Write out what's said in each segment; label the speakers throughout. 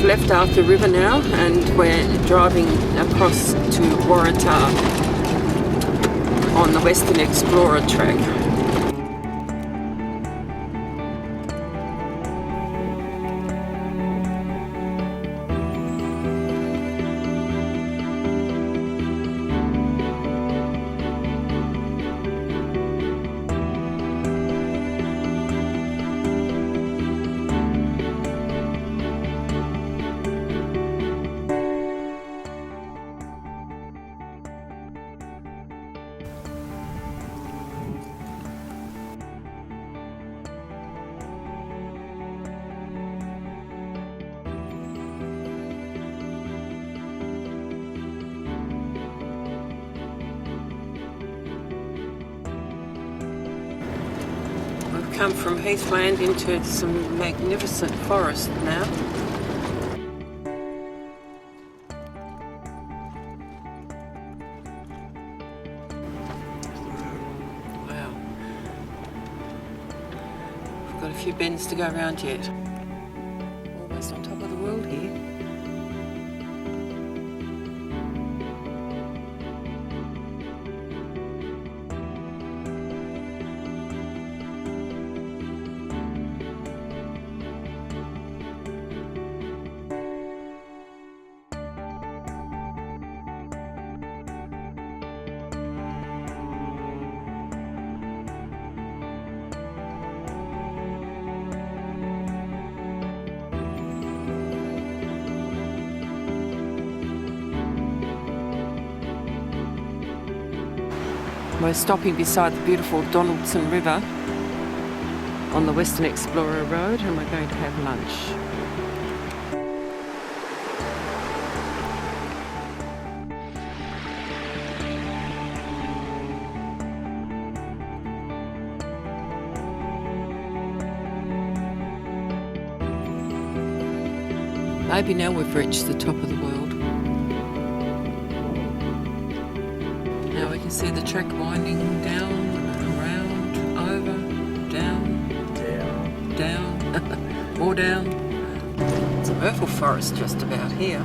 Speaker 1: left Arthur River now and we're driving across to Waratah on the Western Explorer track. Come from heathland into some magnificent forest now. Wow. We've got a few bends to go around yet. Almost on top of the world here. We're stopping beside the beautiful Donaldson River on the Western Explorer Road, and we're going to have lunch. Maybe now we've reached the top of the world. Now we can see the track winding down, around, over, down, down, more down. It's a myrtle forest just about here.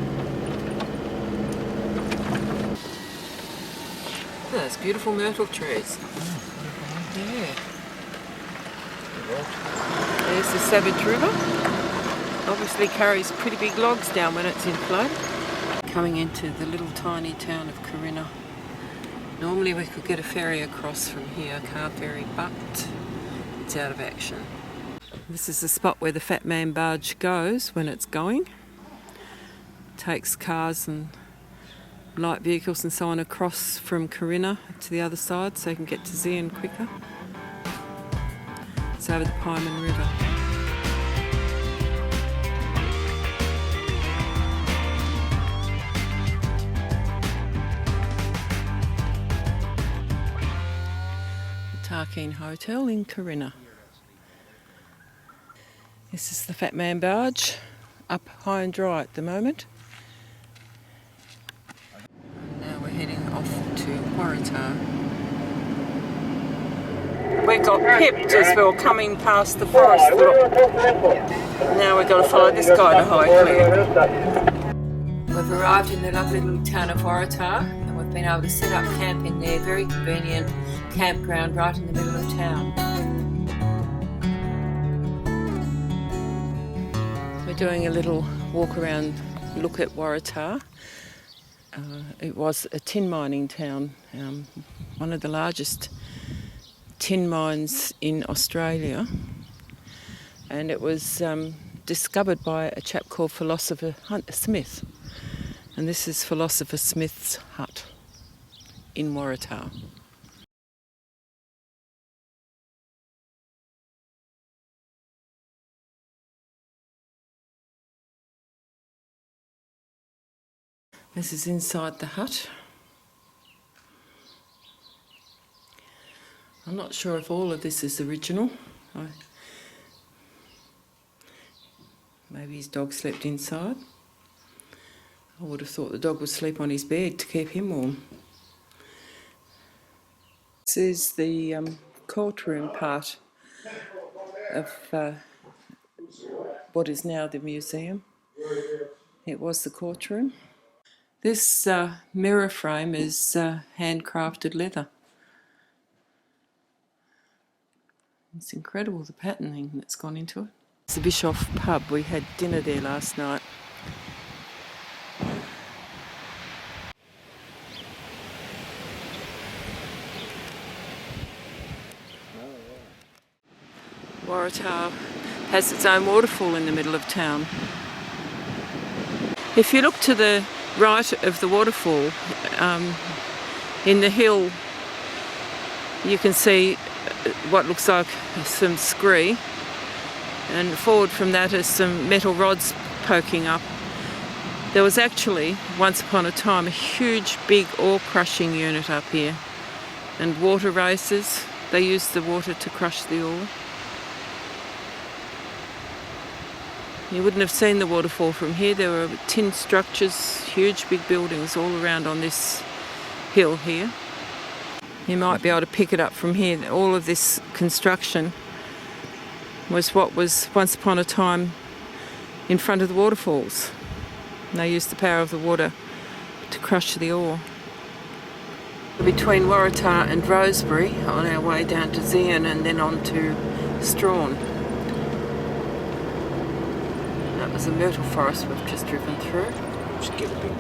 Speaker 1: There's beautiful myrtle trees. Yeah. There's the Savage River. Obviously carries pretty big logs down when it's in flood. Coming into the little tiny town of Corrina. Normally we could get a ferry across from here, a car ferry, but it's out of action. This is the spot where the Fat Man barge goes when it's going. Takes cars and light vehicles and so on across from Corrina to the other side so you can get to Zeehan quicker. It's over the Pieman River. Tarkeen Hotel in Corrina. This is the Fat Man barge, up high and dry at the moment. Now we're heading off to Waratah. We got pipped as we were coming past the forest. Now we've got to follow this guy to Highclere. We've arrived in the lovely little town of Waratah and we've been able to set up camp in there. Very convenient campground right in the middle of town. We're doing a little walk around, look at Waratah. It was a tin mining town, one of the largest tin mines in Australia, and it was discovered by a chap called Philosopher Smith, and this is Philosopher Smith's hut in Waratah. This is inside the hut. I'm not sure if all of this is original. Maybe his dog slept inside. I would have thought the dog would sleep on his bed to keep him warm. This is the courtroom part of what is now the museum. It was the courtroom. This mirror frame is handcrafted leather. It's incredible the patterning that's gone into it. It's the Bischoff pub. We had dinner there last night. Waratah has its own waterfall in the middle of town. If you look to the right of the waterfall, in the hill, you can see what looks like some scree, and forward from that is some metal rods poking up. There was actually, once upon a time, a huge big ore crushing unit up here, and water races. They used the water to crush the ore. You wouldn't have seen the waterfall from here. There were tin structures, huge big buildings all around on this hill here. You might be able to pick it up from here. All of this construction was what was once upon a time in front of the waterfalls. And they used the power of the water to crush the ore. Between Waratah and Rosebery, on our way down to Zeehan and then on to Strawn. That was a myrtle forest we've just driven through. Just get a bit.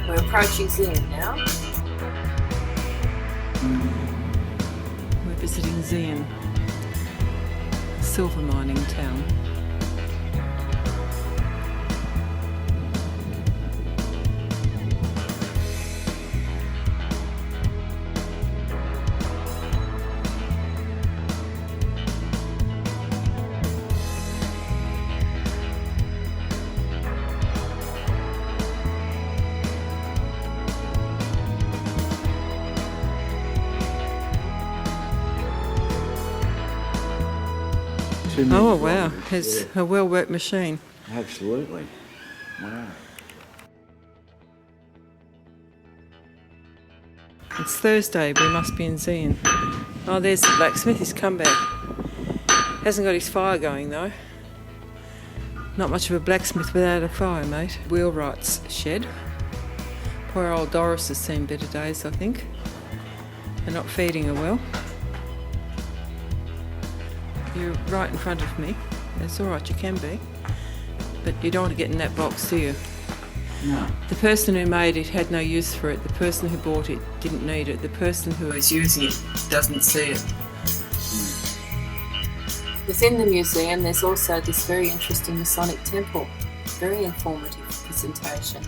Speaker 1: We're approaching Zeehan now. We're visiting Zeehan, a silver mining town. Oh wow, it's a well-worked machine.
Speaker 2: Absolutely. Wow.
Speaker 1: It's Thursday, we must be in Zeehan. Oh, there's the blacksmith, he's come back. Hasn't got his fire going though. Not much of a blacksmith without a fire, mate. Wheelwright's shed. Poor old Doris has seen better days, I think. They're not feeding her well. You're right in front of me. It's all right, you can be. But you don't want to get in that box, do you?
Speaker 2: No.
Speaker 1: The person who made it had no use for it. The person who bought it didn't need it. The person who is using it doesn't see it. Within the museum, there's also this very interesting Masonic temple. Very informative presentation.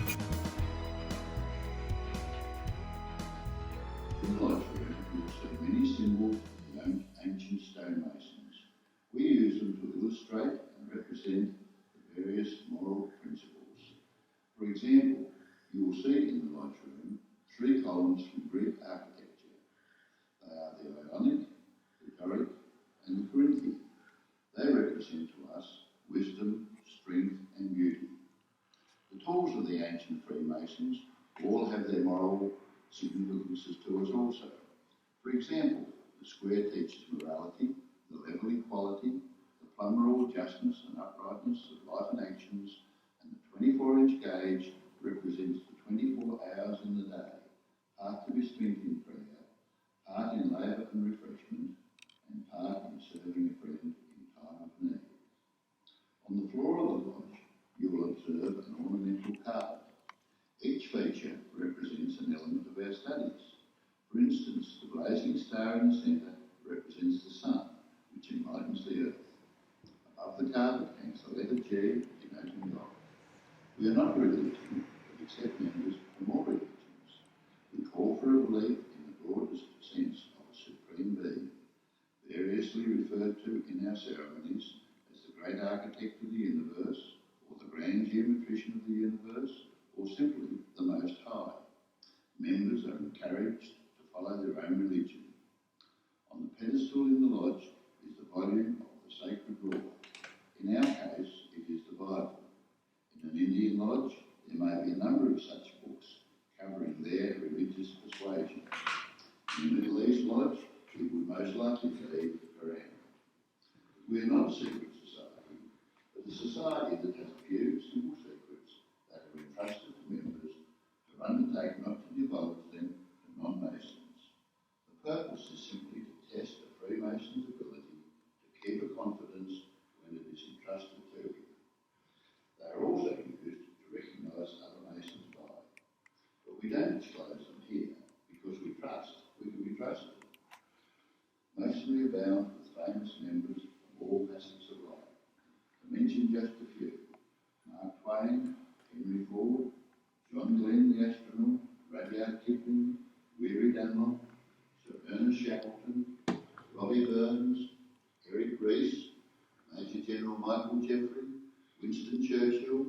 Speaker 3: In the lodge room, you will see many symbols of the ancient stonemasons. We use them to illustrate and represent the various moral principles. For example, you will see in the lodge room 3 columns from Greek architecture. They are the Ionic, the Doric, and the Corinthian. They represent to us wisdom, strength, and beauty. The tools of the ancient Freemasons all have their moral significances to us also. For example, the square teaches morality, the level equality, the plumb rule justness and uprightness of life and actions, and the 24-inch gauge represents the 24 hours in the day, part to be spent in prayer, part in labour and refreshment, and part in serving a friend in time of need. On the floor of the lodge, you will observe an ornamental carving. Each feature represents an element of our studies. For instance, the blazing star in the centre represents the sun, which enlightens the earth. Above the carpet hangs the letter G, denoting God. We are not a religion, but accept members from all religions. We call for a belief in the broadest sense of a supreme being, variously referred to in our ceremonies as the great architect of the universe, or the grand geometrician of the universe, or simply the Most High. Members are encouraged to follow their own religion. On the pedestal in the lodge is the volume of the sacred law. In our case, it is the Bible. In an Indian lodge, there may be a number of such books covering their religious persuasion. In a Middle East lodge, it would most not a secret society, but a society that has a few simple secrets that are entrusted to members who undertake not to divulge them to non-Masons. The purpose is simply to test a Freemason's ability to keep a confidence when it is entrusted to him. They are also used to recognise other Masons by, but we don't disclose them here because we can be trusted. Masonry abounds with famous members of all facets of life. To mention just a few: Mark Twain, Henry Ford, John Glenn the astronaut, Rudyard Kipling, Weary Dunlop, Sir Ernest Shackleton, Robbie Burns, Eric Rees, Major General Michael Jeffrey, Winston Churchill,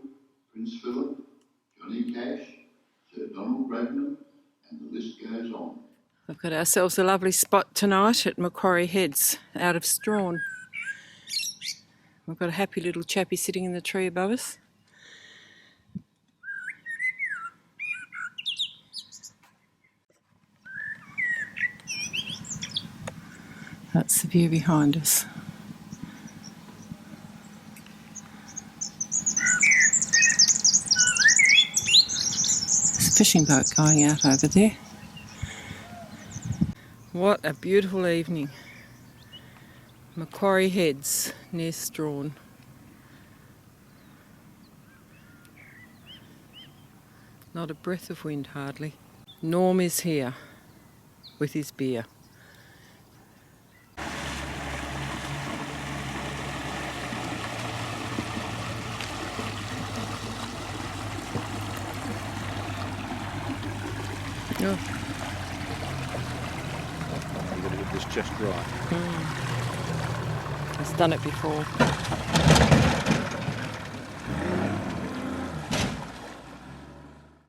Speaker 3: Prince Philip, Johnny Cash, Sir Donald Bradman, and the list goes on.
Speaker 1: We've got ourselves a lovely spot tonight at Macquarie Heads, out of Strawn. We've got a happy little chappie sitting in the tree above us. That's the view behind us. There's a fishing boat going out over there. What a beautiful evening. Macquarie Heads near Strawn. Not a breath of wind hardly. Norm is here with his beer. Oh.
Speaker 2: You've got to get this just right.
Speaker 1: He's done it before.